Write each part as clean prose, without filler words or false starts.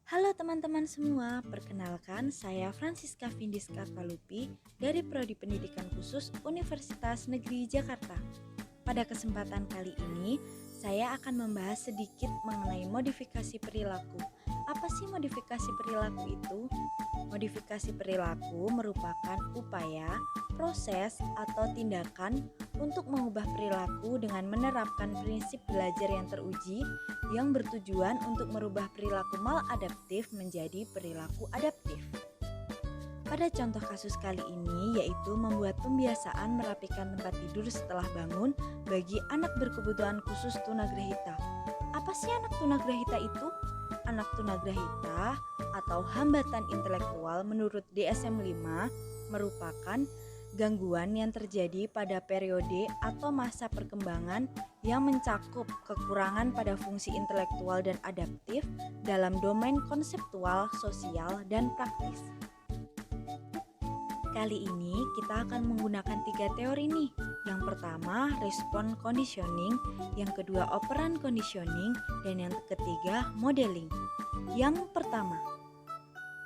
Halo teman-teman semua, perkenalkan saya Francisca Vindis Kartalupi dari Prodi Pendidikan Khusus Universitas Negeri Jakarta. Pada kesempatan kali ini, saya akan membahas sedikit mengenai modifikasi perilaku. Apa sih modifikasi perilaku itu? Modifikasi perilaku merupakan upaya, proses, atau tindakan untuk mengubah perilaku dengan menerapkan prinsip belajar yang teruji yang bertujuan untuk merubah perilaku maladaptif menjadi perilaku adaptif. Pada contoh kasus kali ini yaitu membuat pembiasaan merapikan tempat tidur setelah bangun bagi anak berkebutuhan khusus tunagrahita. Apa sih anak tunagrahita itu? Anak tunagrahita atau hambatan intelektual menurut DSM-5 merupakan gangguan yang terjadi pada periode atau masa perkembangan yang mencakup kekurangan pada fungsi intelektual dan adaptif dalam domain konseptual, sosial, dan praktis. Kali ini kita akan menggunakan 3 teori nih. Yang pertama, respon conditioning, yang kedua operant conditioning, dan yang ketiga modeling. Yang pertama,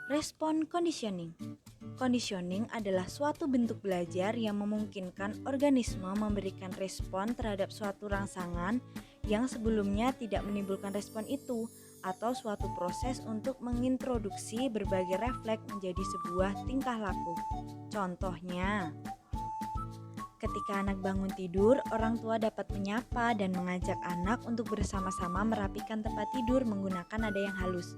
respon conditioning. Conditioning adalah suatu bentuk belajar yang memungkinkan organisme memberikan respon terhadap suatu rangsangan yang sebelumnya tidak menimbulkan respon itu, atau suatu proses untuk mengintroduksi berbagai refleks menjadi sebuah tingkah laku. Contohnya, ketika anak bangun tidur, orang tua dapat menyapa dan mengajak anak untuk bersama-sama merapikan tempat tidur menggunakan nada yang halus.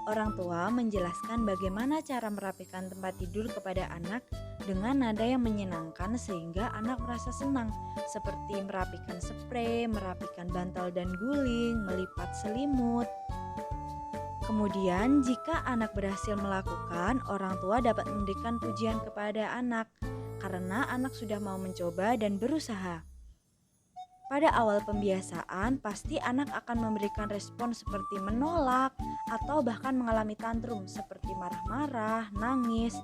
Orang tua menjelaskan bagaimana cara merapikan tempat tidur kepada anak dengan nada yang menyenangkan sehingga anak merasa senang, seperti merapikan spray, merapikan bantal dan guling, melipat selimut. Kemudian, jika anak berhasil melakukan, orang tua dapat memberikan pujian kepada anak karena anak sudah mau mencoba dan berusaha. Pada awal pembiasaan, pasti anak akan memberikan respon seperti menolak atau bahkan mengalami tantrum seperti marah-marah, nangis.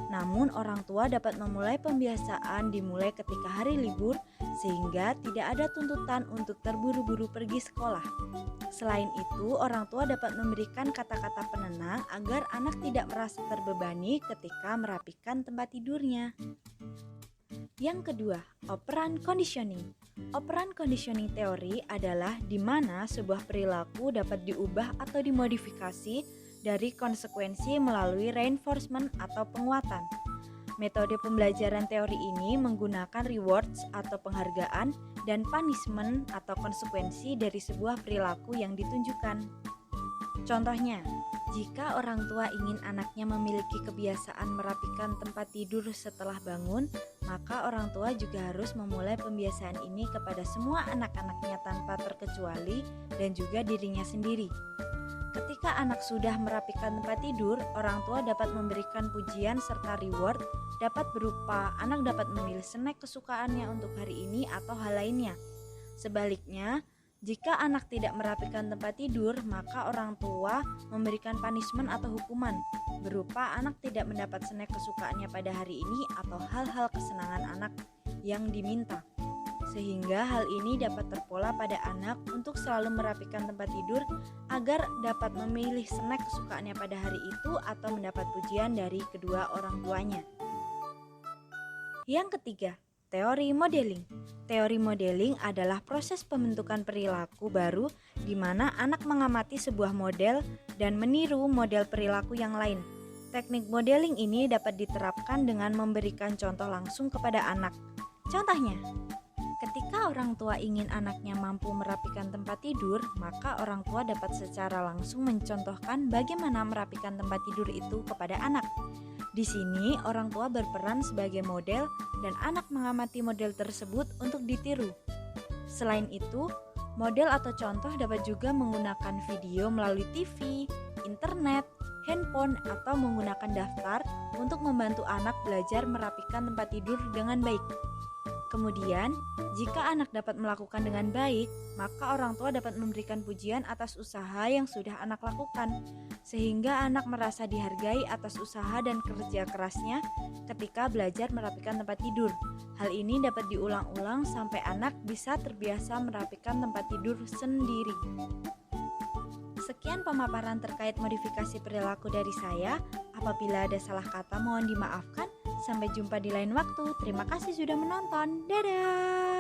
Namun orang tua dapat memulai pembiasaan dimulai ketika hari libur sehingga tidak ada tuntutan untuk terburu-buru pergi sekolah. Selain itu, orang tua dapat memberikan kata-kata penenang agar anak tidak merasa terbebani ketika merapikan tempat tidurnya. Yang kedua, operant conditioning. Operant conditioning teori adalah di mana sebuah perilaku dapat diubah atau dimodifikasi dari konsekuensi melalui reinforcement atau penguatan. Metode pembelajaran teori ini menggunakan rewards atau penghargaan dan punishment atau konsekuensi dari sebuah perilaku yang ditunjukkan. Contohnya, jika orang tua ingin anaknya memiliki kebiasaan merapikan tempat tidur setelah bangun, maka orang tua juga harus memulai pembiasaan ini kepada semua anak-anaknya tanpa terkecuali dan juga dirinya sendiri. Ketika anak sudah merapikan tempat tidur, orang tua dapat memberikan pujian serta reward dapat berupa anak dapat memilih snack kesukaannya untuk hari ini atau hal lainnya. Sebaliknya, jika anak tidak merapikan tempat tidur, maka orang tua memberikan punishment atau hukuman berupa anak tidak mendapat snack kesukaannya pada hari ini atau hal-hal kesenangan anak yang diminta. Sehingga hal ini dapat terpola pada anak untuk selalu merapikan tempat tidur agar dapat memilih snack kesukaannya pada hari itu atau mendapat pujian dari kedua orang tuanya. Yang ketiga, teori modeling. Teori modeling adalah proses pembentukan perilaku baru di mana anak mengamati sebuah model dan meniru model perilaku yang lain. Teknik modeling ini dapat diterapkan dengan memberikan contoh langsung kepada anak. Contohnya, ketika orang tua ingin anaknya mampu merapikan tempat tidur, maka orang tua dapat secara langsung mencontohkan bagaimana merapikan tempat tidur itu kepada anak. Di sini, orang tua berperan sebagai model dan anak mengamati model tersebut untuk ditiru. Selain itu, model atau contoh dapat juga menggunakan video melalui TV, internet, handphone, atau menggunakan daftar untuk membantu anak belajar merapikan tempat tidur dengan baik. Kemudian, jika anak dapat melakukan dengan baik, maka orang tua dapat memberikan pujian atas usaha yang sudah anak lakukan, sehingga anak merasa dihargai atas usaha dan kerja kerasnya ketika belajar merapikan tempat tidur. Hal ini dapat diulang-ulang sampai anak bisa terbiasa merapikan tempat tidur sendiri. Sekian pemaparan terkait modifikasi perilaku dari saya. Apabila ada salah kata mohon dimaafkan. Sampai jumpa di lain waktu. Terima kasih sudah menonton. Dadah.